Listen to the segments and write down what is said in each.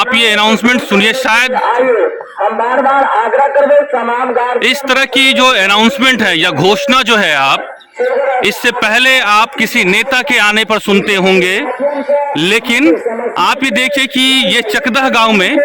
आप ये अनाउंसमेंट सुनिए। शायद हम बार बार आग्रह कर तमाम इस तरह की जो अनाउंसमेंट है या घोषणा जो है आप इससे पहले आप किसी नेता के आने पर सुनते होंगे, लेकिन आप ये देखिए कि ये चकदह गांव में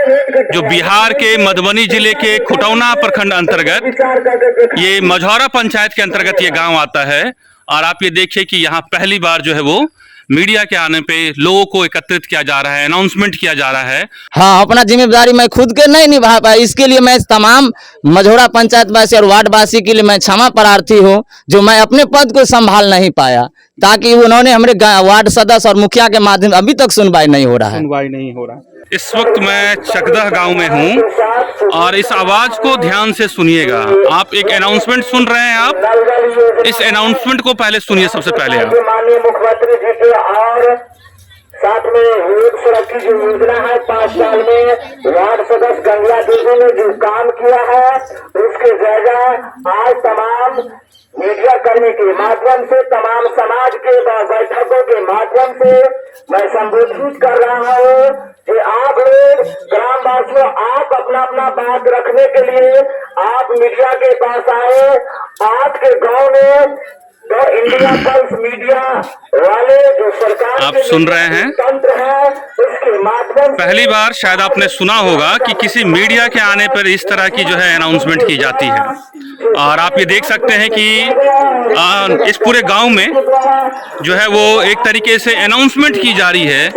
जो बिहार के मधुबनी जिले के खुटौना प्रखंड अंतर्गत ये मझौरा पंचायत के अंतर्गत ये गांव आता है। और आप ये देखिए कि यहाँ पहली बार जो है वो मीडिया के आने पे लोगों को एकत्रित किया जा रहा है, अनाउंसमेंट किया जा रहा है। हाँ, अपना जिम्मेदारी मैं खुद के नहीं निभा पाया, इसके लिए मैं तमाम मझौरा पंचायत वासी और वार्ड वासी के लिए मैं क्षमा प्रार्थी हूँ जो मैं अपने पद को संभाल नहीं पाया, ताकि उन्होंने हमारे वार्ड सदस्य और मुखिया के माध्यम अभी तक सुनवाई नहीं हो रहा है। इस वक्त मैं चकदह गांव में हूं और इस आवाज को ध्यान से सुनिएगा। आप एक अनाउंसमेंट सुन रहे हैं, आप इस अनाउंसमेंट को पहले सुनिए। सबसे पहले आप माननीय मुख्यमंत्री जी के और साथ में रोड सड़क की जो योजना है 5 साल में वार्ड सदस्य गंगा देवी ने जो काम किया है उसके जायजा आज तमाम मीडिया कर्मी के माध्यम से, तमाम समाज के बैठकों के माध्यम से मैं संबोधित कर रहा हूँ कि आप लोग ग्रामवासियों, आप अपना अपना बात रखने के लिए आप मीडिया के पास आए। आपके गांव में तो इंडिया पल्स मीडिया वाले जो सरकार आप सुन रहे हैं, तंत्र है उसके माध्यम पहली बार शायद आपने सुना होगा कि किसी मीडिया के आने पर इस तरह की जो है अनाउंसमेंट की जाती है। और आप ये देख सकते हैं कि इस पूरे गांव में जो है वो एक तरीके से अनाउंसमेंट की जा रही है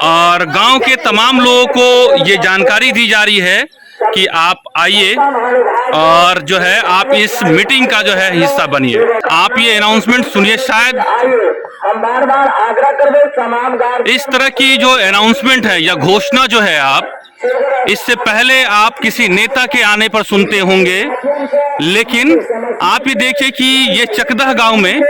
और गांव के तमाम लोगों को ये जानकारी दी जा रही है कि आप आइए और जो है आप इस मीटिंग का जो है हिस्सा बनिए। आप ये अनाउंसमेंट सुनिए। शायद हम बार बार आग्रह कर तमाम इस तरह की जो अनाउंसमेंट है या घोषणा जो है आप इससे पहले आप किसी नेता के आने पर सुनते होंगे, लेकिन आप ये देखिए कि ये चकदह गांव में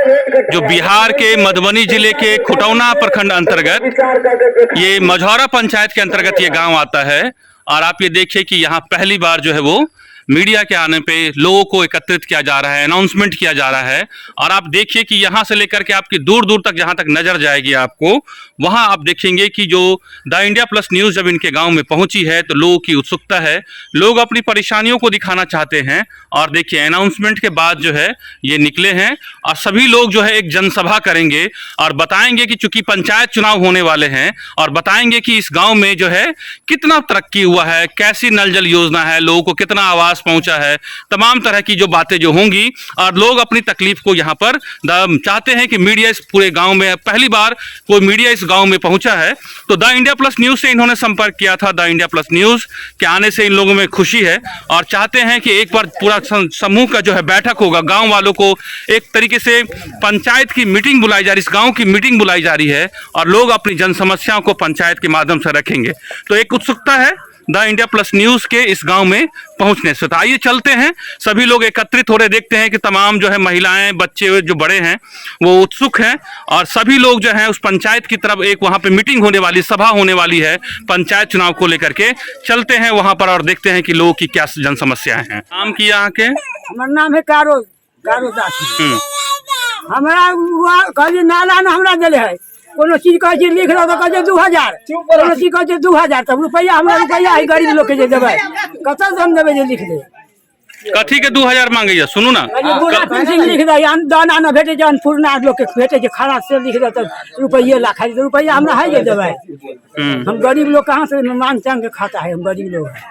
जो बिहार के मधुबनी जिले के खुटौना प्रखंड अंतर्गत ये मझौरा पंचायत के अंतर्गत ये गांव आता है। और आप ये देखिए कि यहाँ पहली बार जो है वो मीडिया के आने पे लोगों को एकत्रित किया जा रहा है, अनाउंसमेंट किया जा रहा है। और आप देखिए कि यहाँ से लेकर के आपकी दूर दूर तक जहाँ तक नजर जाएगी आपको, वहाँ आप देखेंगे कि जो द इंडिया प्लस न्यूज़ जब इनके गांव में पहुंची है तो लोगों की उत्सुकता है, लोग अपनी परेशानियों को दिखाना चाहते हैं। और देखिए अनाउंसमेंट के बाद जो है ये निकले हैं और सभी लोग जो है एक जनसभा करेंगे और बताएंगे कि चूंकि पंचायत चुनाव होने वाले हैं और बताएंगे कि इस गाँव में जो है कितना तरक्की हुआ है, कैसी नल जल योजना है, लोगों को कितना आवास पहुंचा है, तमाम तरह की जो बातें जो होंगी। और लोग अपनी तकलीफ को यहाँ पर चाहते हैं कि मीडिया इस पूरे गांव में, पहली बार कोई मीडिया इस गांव में पहुंचा है। तो द इंडिया प्लस न्यूज़ से इन्होंने संपर्क किया था। द इंडिया प्लस न्यूज़ के आने से इन लोगों में खुशी है और चाहते हैं कि एक बार पूरा समूह का जो है बैठक होगा, गांव वालों को एक तरीके से पंचायत की मीटिंग बुलाई जा रही, इस गांव की मीटिंग बुलाई जा रही है और लोग अपनी जन समस्याओं को पंचायत के माध्यम से रखेंगे। तो एक उत्सुकता है द इंडिया प्लस न्यूज़ के इस गांव में पहुंचने से। तो आइए चलते हैं, सभी लोग एकत्रित हो रहे, देखते हैं कि तमाम जो है महिलाएं, बच्चे जो बड़े हैं वो उत्सुक हैं और सभी लोग जो हैं उस पंचायत की तरफ, एक वहां पे मीटिंग होने वाली, सभा होने वाली है पंचायत चुनाव को लेकर के। चलते हैं वहां पर और देखते हैं कि लोगों की क्या जन समस्याएं हैं। नाम की यहाँ के? हमारा नाम है कारो दास। हमारा नाला न हमरा दिले है, कोनो चीज कहे लिख लो तो कहे 2000, कोनो चीज कहे 2000, तब रुपया हमरा रुपया है गरीब लोग के जे देबै, कत से हम देबै जे लिख दे। कथी के 2000 मांगे या? सुनू ना, लिख दे, दाना न भेटे जे अन्नपूर्णा लोग के भेटे जे खाना से लिख दे तो रुपये लाख है, रुपया हमरा है जे देबै। हम गरीब लोग कहाँ से मांग चांग के खाता है, हम गरीब लोग है।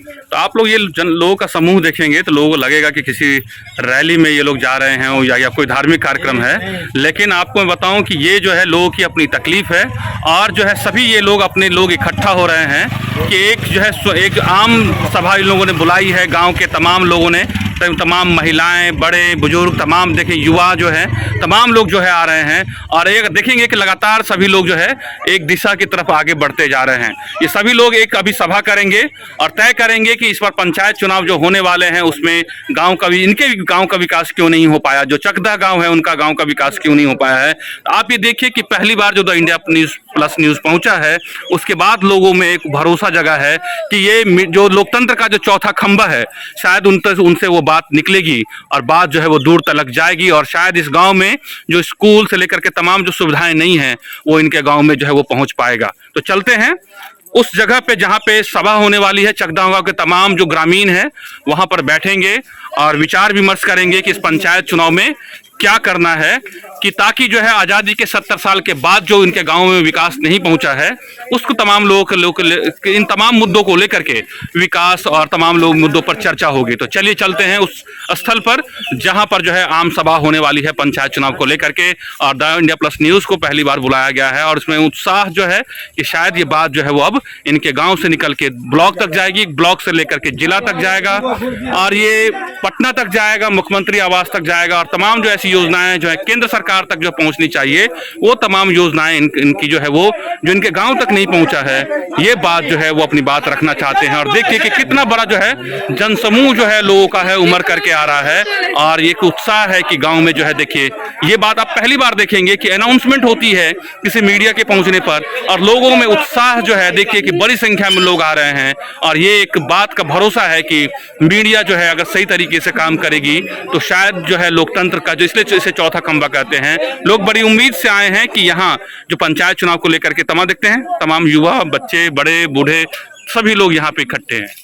तो आप लोग ये लोगों का समूह देखेंगे तो लोगों को लगेगा कि किसी रैली में ये लोग जा रहे हैं या कोई धार्मिक कार्यक्रम है, लेकिन आपको मैं बताऊं कि ये जो है लोगों की अपनी तकलीफ है और जो है सभी ये लोग अपने लोग इकट्ठा हो रहे हैं कि एक जो है एक आम सभा इन लोगों ने बुलाई है। गांव के तमाम लोगों ने, तमाम महिलाएं, बड़े बुजुर्ग, तमाम देखें युवा जो है, तमाम लोग जो है आ रहे हैं और एक देखेंगे कि लगातार सभी लोग जो है एक दिशा की तरफ आगे बढ़ते जा रहे हैं। ये सभी लोग एक अभी सभा करेंगे और तय करेंगे कि इस बार पंचायत चुनाव जो होने वाले हैं उसमें गांव का भी, इनके गांव का विकास क्यों नहीं हो पाया, जो चकदह गांव है उनका गांव का विकास क्यों नहीं हो पाया है। तो आप ये देखिए कि पहली बार जो द इंडिया प्लस न्यूज़ पहुंचा है उसके बाद लोगों में एक भरोसा जगा है कि ये जो लोकतंत्र का जो चौथा खंभा है शायद उनसे वो बात निकलेगी और बात जो है वो दूर तलक जाएगी और शायद इस गांव में जो स्कूल से लेकर के तमाम जो सुविधाएं नहीं हैं वो इनके गांव में जो है वो पहुंच पाएगा। तो चलते हैं उस जगह पे जहां पे सभा होने वाली है। चकदह गांव के तमाम जो ग्रामीण हैं वहां पर बैठेंगे और विचार विमर्श करेंगे कि इस पंचायत चुनाव में क्या करना है कि ताकि जो है आज़ादी के 70 साल के बाद जो इनके गांव में विकास नहीं पहुंचा है उसको तमाम लोग इन तमाम मुद्दों को लेकर के विकास और तमाम लोग मुद्दों पर चर्चा होगी। तो चलिए चलते हैं उस स्थल पर जहां पर जो है आम सभा होने वाली है पंचायत चुनाव को लेकर के और द इंडिया प्लस न्यूज़ को पहली बार बुलाया गया है और उसमें उत्साह जो है कि शायद ये बात जो है वो अब इनके गाँव से निकल के ब्लॉक तक जाएगी, ब्लॉक से लेकर के जिला तक जाएगा और ये पटना तक जाएगा, मुख्यमंत्री आवास तक जाएगा और तमाम जो ऐसी योजनाएं जो है केंद्र सरकार तक जो पहुंचनी चाहिए वो तमाम योजनाएं इनकी जो है वो जो इनके गांव तक नहीं पहुंचा है ये बात जो है वो अपनी बात रखना चाहते हैं। और देखिए कि कितना बड़ा जो है जनसमूह जो है लोगों का है उमड़ करके आ रहा है और ये उत्साह है कि गांव में जो है देखिए ये बात आप पहली बार देखेंगे कि अनाउंसमेंट होती है किसी मीडिया के पहुंचने पर और लोगों में उत्साह जो है देखिए कि बड़ी संख्या में लोग आ रहे हैं और ये एक बात का भरोसा है कि मीडिया जो है अगर सही तरीके से काम करेगी तो शायद जो है लोकतंत्र का जो इसलिए इसे चौथा खंभा कहते हैं। लोग बड़ी उम्मीद से आए हैं कि यहाँ जो पंचायत चुनाव को लेकर के तमाम देखते हैं तमाम युवा बच्चे बड़े बूढ़े सभी लोग यहाँ पे इकट्ठे हैं।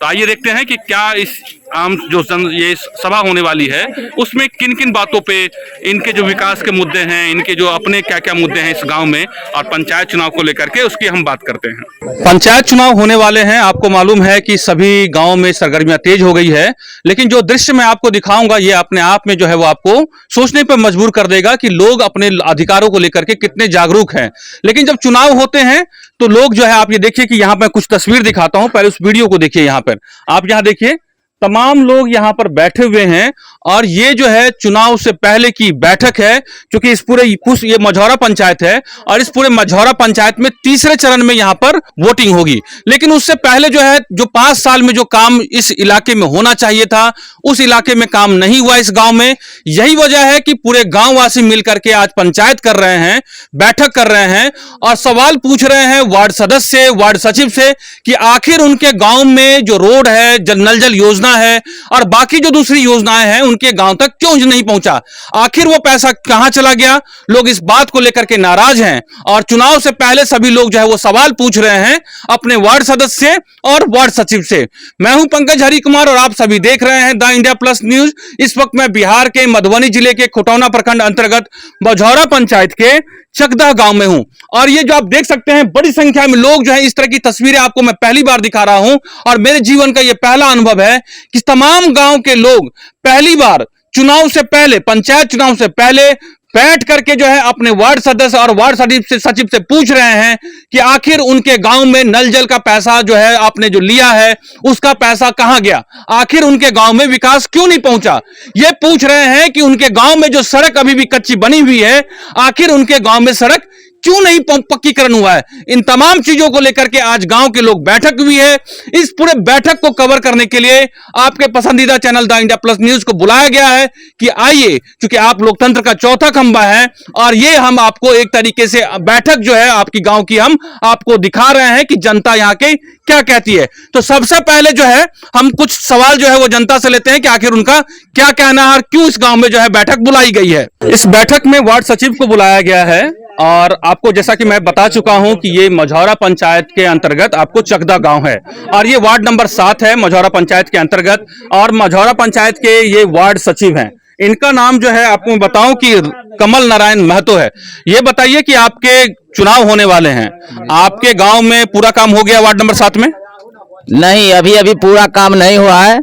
तो आइए देखते हैं कि क्या इस आम जो ये सभा होने वाली है उसमें किन किन बातों पे इनके जो विकास के मुद्दे हैं इनके जो अपने क्या क्या मुद्दे हैं इस गांव में और पंचायत चुनाव को लेकर के उसकी हम बात करते हैं। पंचायत चुनाव होने वाले हैं, आपको मालूम है कि सभी गांव में सरगर्मियां तेज हो गई है, लेकिन जो दृश्य मैं आपको दिखाऊंगा ये अपने आप में जो है वो आपको सोचने पर मजबूर कर देगा कि लोग अपने अधिकारों को लेकर के कितने जागरूक हैं। लेकिन जब चुनाव होते हैं तो लोग जो है आप ये देखिए कि यहाँ पर कुछ तस्वीर दिखाता हूं, पहले उस वीडियो को देखिए। यहाँ पर आप यहाँ देखिए तमाम लोग यहाँ पर बैठे हुए हैं और ये जो है चुनाव से पहले की बैठक है क्योंकि इस पूरे ये मझौरा पंचायत है और इस पूरे मझौरा पंचायत में तीसरे चरण में यहाँ पर वोटिंग होगी। लेकिन उससे पहले जो है जो 5 साल में जो काम इस इलाके में होना चाहिए था उस इलाके में काम नहीं हुआ इस गांव में। यही वजह है कि पूरे गांव वासी मिलकर के आज पंचायत कर रहे हैं, बैठक कर रहे हैं और सवाल पूछ रहे हैं वार्ड सदस्य वार्ड सचिव से कि आखिर उनके गांव में जो रोड है नल जल योजना है और बाकी जो दूसरी योजनाएं हैं उनके गांव तक क्यों नहीं पहुंचा, आखिर वो पैसा कहां चला गया। लोग इस बात को लेकर के नाराज हैं और चुनाव से पहले सभी लोग जो है वो सवाल पूछ रहे हैं अपने वार्ड सदस्य और वार्ड सचिव से। मैं हूं पंकज हरिकुमार और आप सभी देख रहे हैं द इंडिया प्लस न्यूज। इस वक्त मैं बिहार के मधुबनी जिले के खुटौना प्रखंड अंतर्गत मझौरा पंचायत के चकदह गांव में हूं और ये जो आप देख सकते हैं बड़ी संख्या में लोग जो है इस तरह की तस्वीरें आपको मैं पहली बार दिखा रहा हूं और मेरे जीवन का ये पहला अनुभव है कि तमाम गांव के लोग पहली बार चुनाव से पहले पंचायत चुनाव से पहले बैठ करके जो है अपने वार्ड सदस्य और वार्ड सचिव से पूछ रहे हैं कि आखिर उनके गांव में नल जल का पैसा जो है आपने जो लिया है उसका पैसा कहां गया, आखिर उनके गांव में विकास क्यों नहीं पहुंचा। ये पूछ रहे हैं कि उनके गांव में जो सड़क अभी भी कच्ची बनी हुई है आखिर उनके गांव में सड़क क्यों नहीं पक्कीकरण हुआ है। इन तमाम चीजों को लेकर के आज गांव के लोग बैठक हुई है। इस पूरे बैठक को कवर करने के लिए आपके पसंदीदा channel the India plus news को बुलाया गया है कि आइए, क्योंकि आप लोकतंत्र का चौथा खंभा है और ये हम आपको एक तरीके से बैठक जो है आपकी गांव की हम आपको दिखा रहे हैं कि जनता यहाँ के क्या कहती है। तो सबसे पहले जो है हम कुछ सवाल जो है वो जनता से लेते हैं कि आखिर उनका क्या कहना है और क्यों इस गांव में जो है बैठक बुलाई गई है। इस बैठक में वार्ड सचिव को बुलाया गया है और आपको जैसा कि मैं बता चुका हूं कि ये मझौरा पंचायत के अंतर्गत आपको चकदह गांव है और ये वार्ड नंबर 7 है मझौरा पंचायत के अंतर्गत और मझौरा पंचायत के ये वार्ड सचिव हैं। इनका नाम जो है आपको बताऊं कि कमल नारायण महतो है। ये बताइए कि आपके चुनाव होने वाले हैं, आपके गांव में पूरा काम हो गया वार्ड नंबर 7 में? नहीं, अभी पूरा काम नहीं हुआ है।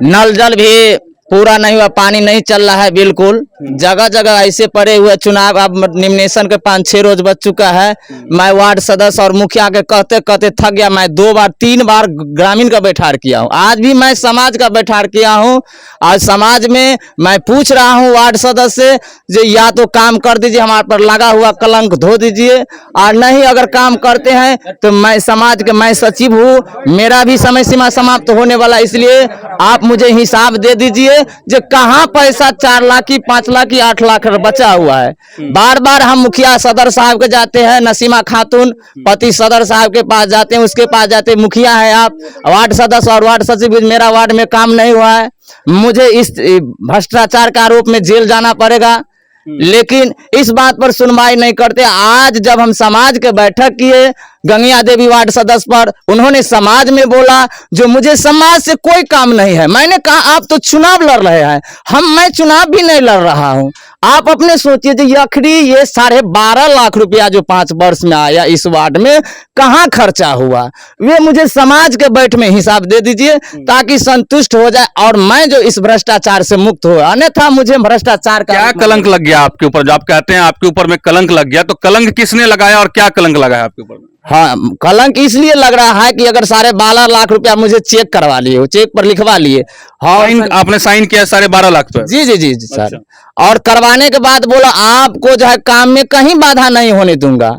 नल जल भी पूरा नहीं हुआ, पानी नहीं चल रहा है बिल्कुल। जगह जगह ऐसे पड़े हुए चुनाव अब निमिनेशन के 5-6 रोज बच चुका है। मैं वार्ड सदस्य और मुखिया के कहते कहते थक गया। मैं 2 बार 3 बार ग्रामीण का बैठार किया हूँ, आज भी मैं समाज का बैठार किया हूँ। आज समाज में मैं पूछ रहा हूँ वार्ड सदस्य जो या तो काम कर दीजिए, हमारे पर लगा हुआ कलंक धो दीजिए, और नहीं अगर काम करते हैं तो मैं समाज के मैं सचिव हूँ, मेरा भी समय सीमा समाप्त होने वाला, इसलिए आप मुझे हिसाब दे दीजिए जो कहाँ पैसा 4 लाख की 5 लाख की 8 लाख बचा हुआ है। बार बार हम मुखिया सदर साहब के जाते हैं, नसीमा खातून पति सदर साहब के पास जाते हैं, उसके पास जाते हैं, मुखिया है आप, वार्ड सदस्य और वार्ड सचिव, मेरा वार्ड में काम नहीं हुआ है, मुझे इस भ्रष्टाचार के आरोप में जेल जाना पड़ेगा, लेकिन इस बात पर सुनवाई नहीं करते। आज जब हम समाज के बैठक किए गंगिया देवी वार्ड सदस्य पर, उन्होंने समाज में बोला जो मुझे समाज से कोई काम नहीं है। मैंने कहा आप तो चुनाव लड़ रहे हैं, मैं चुनाव भी नहीं लड़ रहा हूं। आप अपने सोचिए जो आखिरी ये 12.5 लाख रुपया जो 5 वर्ष में आया इस वार्ड में कहाँ खर्चा हुआ, वे मुझे समाज के बैठ में हिसाब दे दीजिए ताकि संतुष्ट हो जाए और मैं जो इस भ्रष्टाचार से मुक्त हो। अन्यथा मुझे भ्रष्टाचार का क्या कलंक लग गया आपके ऊपर? जो आप कहते हैं आपके ऊपर में कलंक लग गया, तो कलंक किसने लगाया और क्या कलंक लगाया आपके ऊपर में? हाँ, कलंक इसलिए लग रहा है कि अगर 12.5 लाख रुपया मुझे चेक करवा लिए हो, चेक पर लिखवा लिए। हाँ, आपने साइन किया 12.5 लाख पर? जी जी जी जी सर। अच्छा। और करवाने के बाद बोला आपको जो है काम में कहीं बाधा नहीं होने दूंगा।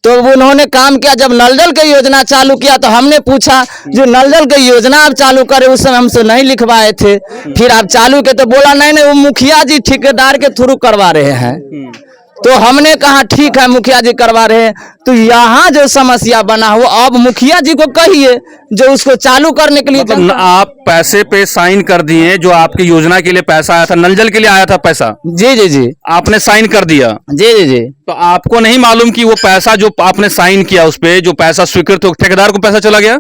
तो उन्होंने काम किया। जब नल जल की योजना चालू किया तो हमने पूछा जो नल जल की योजना आप चालू करे उस समय हमसे नहीं लिखवाए थे, फिर आप चालू के तो बोला नहीं नहीं वो मुखिया जी ठेकेदार के थ्रू करवा रहे हैं। तो हमने कहा ठीक है मुखिया जी करवा रहे हैं, तो यहाँ जो समस्या बना हुआ अब मुखिया जी को कहिए जो उसको चालू करने के लिए। मतलब आप पैसे पे साइन कर दिए, जो आपकी योजना के लिए पैसा आया था, नल जल के लिए आया था पैसा, जी जी जी, आपने साइन कर दिया। जी जी जी। तो आपको नहीं मालूम कि वो पैसा जो आपने साइन किया उस पे जो पैसा स्वीकृत हो, ठेकेदार को पैसा चला गया?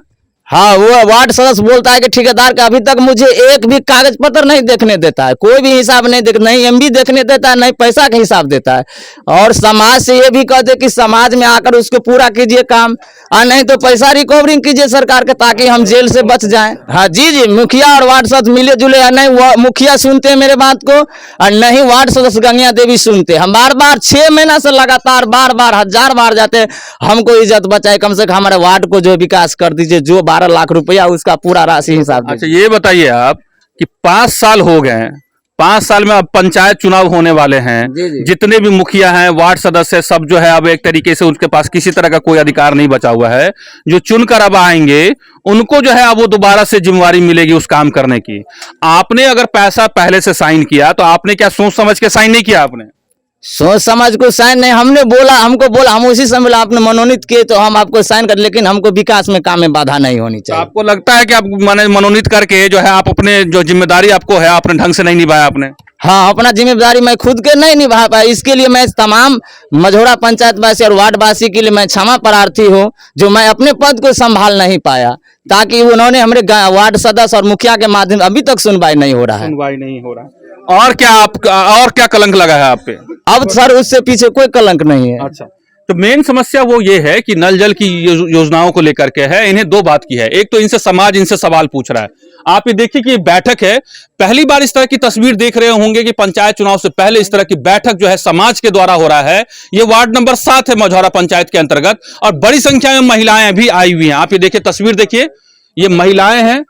हाँ, वो वार्ड सदस्य बोलता है कि ठेकेदार का अभी तक मुझे एक भी कागज पत्र नहीं देखने देता है, कोई भी हिसाब नहीं एमबी देखने देता है, नहीं पैसा का हिसाब देता है। और समाज से ये भी कहते कि समाज में आकर उसको पूरा कीजिए काम, और नहीं तो पैसा रिकवरिंग कीजिए सरकार के ताकि हम जेल से बच जाएं। हाँ जी जी, मुखिया और वार्ड सदस्य मिले जुले, नहीं मुखिया सुनते हैं मेरे बात को और नहीं वार्ड सदस्य गंगिया देवी सुनते। हम बार बार 6 महीना से लगातार बार बार 1000 बार जाते, हमको इज्जत बचाए, कम से कम हमारे वार्ड को जो विकास कर दीजिए, जो 12 लाख रुपया उसका पूरा राशि हिसाब। अच्छा ये बताइए आप कि 5 साल हो गए, 5 साल में अब पंचायत चुनाव होने वाले हैं, जितने भी मुखिया हैं, वार्ड सदस्य सब जो है अब एक तरीके से उनके पास किसी तरह का कोई अधिकार नहीं बचा हुआ है। जो चुनकर अब आएंगे उनको जो है अब वो दोबारा से जिम्मेवारी मिलेगी उस काम करने की। आपने अगर पैसा पहले से साइन किया तो आपने क्या सोच समझ के साइन नहीं किया? आपने सोच समझ को साइन नहीं, हमको बोला हम उसी समय आपने मनोनीत किए तो हम आपको साइन कर, लेकिन हमको विकास में काम में बाधा नहीं होनी चाहिए। तो आपको लगता है कि आप मनोनीत करके जो है आप अपने जो जिम्मेदारी आपको है आपने ढंग से नहीं निभाया आपने? हाँ, अपना जिम्मेदारी मैं खुद के नहीं निभा पाया। इसके लिए मैं तमाम मझौरा पंचायत वासी और वार्ड वासी के लिए मैं क्षमा प्रार्थी हूँ जो मैं अपने पद को संभाल नहीं पाया, ताकि उन्होंने हमारे वार्ड सदस्य और मुखिया के माध्यम अभी तक सुनवाई नहीं हो रहा है। सुनवाई नहीं हो रहा है। और क्या कलंक लगा है आप पे? अब सर उससे पीछे कोई कलंक नहीं है। अच्छा, तो मेन समस्या वो ये है कि नल जल की योजनाओं को लेकर के है। इन्हें 2 बात की है, एक तो इनसे समाज इनसे सवाल पूछ रहा है। आप ये देखिए कि ये बैठक है, पहली बार इस तरह की तस्वीर देख रहे होंगे कि पंचायत चुनाव से पहले इस तरह की बैठक जो है समाज के द्वारा हो रहा है। ये वार्ड नंबर 7 है मझौरा पंचायत के अंतर्गत और बड़ी संख्या में महिलाएं भी आई हुई हैं। आप ये देखिए तस्वीर देखिए, ये महिलाएं हैं,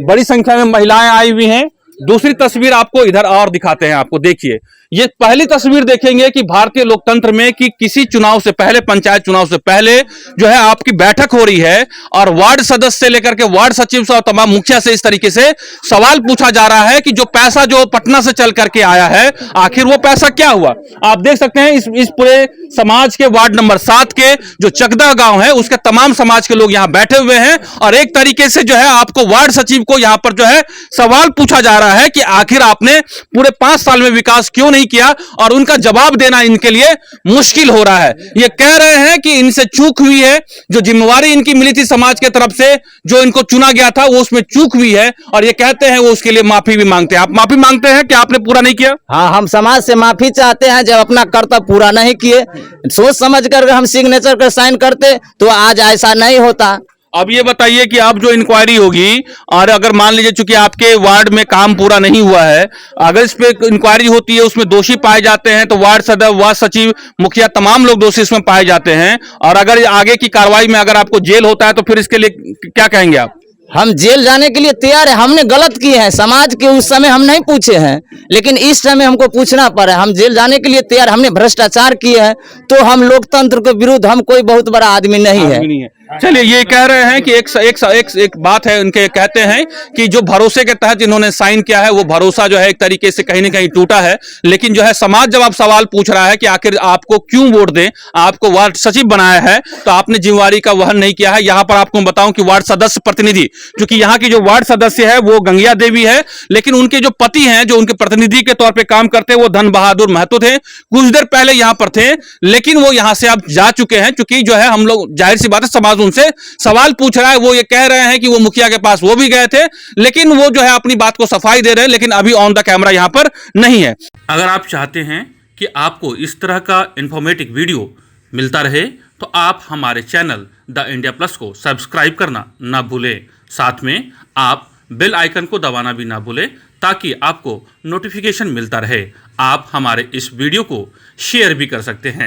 बड़ी संख्या में महिलाएं आई हुई हैं। दूसरी तस्वीर आपको इधर और दिखाते हैं, आपको देखिए ये पहली तस्वीर देखेंगे कि भारतीय लोकतंत्र में कि किसी चुनाव से पहले, पंचायत चुनाव से पहले जो है आपकी बैठक हो रही है और वार्ड सदस्य से लेकर के वार्ड सचिव से और तमाम मुखिया से इस तरीके से सवाल पूछा जा रहा है कि जो पैसा जो पटना से चल करके आया है आखिर वो पैसा क्या हुआ। आप देख सकते हैं इस पूरे समाज के वार्ड नंबर 7 के जो चकदह गांव है उसके तमाम समाज के लोग यहां बैठे हुए हैं और एक तरीके से जो है आपको वार्ड सचिव को यहां पर जो है सवाल पूछा जा रहा है कि आखिर आपने पूरे 5 साल में विकास क्यों नहीं किया, और उनका जवाब देना इनके लिए मुश्किल हो रहा है। ये कह रहे हैं कि इनसे चूक हुई है, जो जिम्मेवारी इनकी मिली थी समाज के तरफ से, जो इनको चुना गया था वो उसमें चूक हुई है और ये कहते हैं वो उसके लिए माफी भी मांगते हैं। आप माफी मांगते हैं कि आपने पूरा नहीं किया? हाँ, हम समाज से माफी चाहते हैं जब अपना कर्तव्य पूरा नहीं किए। सोच समझ कर हम सिग्नेचर कर साइन करते तो आज ऐसा नहीं होता। अब ये बताइए कि आप जो इंक्वायरी होगी और अगर मान लीजिए चूंकि आपके वार्ड में काम पूरा नहीं हुआ है, अगर इस पे इंक्वायरी होती है उसमें दोषी पाए जाते हैं तो वार्ड सदस्य, वार्ड सचिव, मुखिया तमाम लोग दोषी इसमें पाए जाते हैं और अगर आगे की कार्रवाई में अगर आपको जेल होता है तो फिर इसके लिए क्या कहेंगे आप? हम जेल जाने के लिए तैयार है। हमने गलत किए हैं, समाज के उस समय हम नहीं पूछे हैं, लेकिन इस समय हमको पूछना पड़ा। हम जेल जाने के लिए तैयार, हमने भ्रष्टाचार किए हैं तो हम लोकतंत्र के विरुद्ध, हम कोई बहुत बड़ा आदमी नहीं है। चलिए, ये कह रहे हैं कि एक बात है, उनके कहते हैं कि जो भरोसे के तहत इन्होंने साइन किया है वो भरोसा जो है एक तरीके से कहीं ना कहीं टूटा है। लेकिन जो है समाज जब आप सवाल पूछ रहा है कि आखिर आपको क्यों वोट दें, आपको वार्ड सचिव बनाया है तो आपने जिम्मेवारी का वहन नहीं किया है। यहां पर आपको बताऊं कि वार्ड सदस्य प्रतिनिधि, क्योंकि यहां की जो वार्ड सदस्य है वो गंगिया देवी है, लेकिन उनके जो पति हैं जो उनके प्रतिनिधि के तौर पर काम करते हैं वो धन बहादुर महतो थे। कुछ देर पहले यहां पर थे, लेकिन वो यहां से अब जा चुके हैं, क्योंकि जो है हम लोग, जाहिर सी बात है, समाज उनसे सवाल पूछ रहा है। वो ये कह रहे हैं कि वो मुखिया के पास वो भी गए थे, लेकिन वो जो है अपनी बात को सफाई दे रहे हैं, लेकिन अभी ऑन द कैमरा यहां पर नहीं है। अगर आप चाहते हैं कि आपको इस तरह का इंफॉर्मेटिव वीडियो मिलता रहे तो आप हमारे चैनल द इंडिया प्लस को सब्सक्राइब करना ना भूलें। साथ में आप बेल आइकन को दबाना भी ना भूलें ताकि आपको नोटिफिकेशन मिलता रहे। आप हमारे इस वीडियो को शेयर भी कर सकते हैं।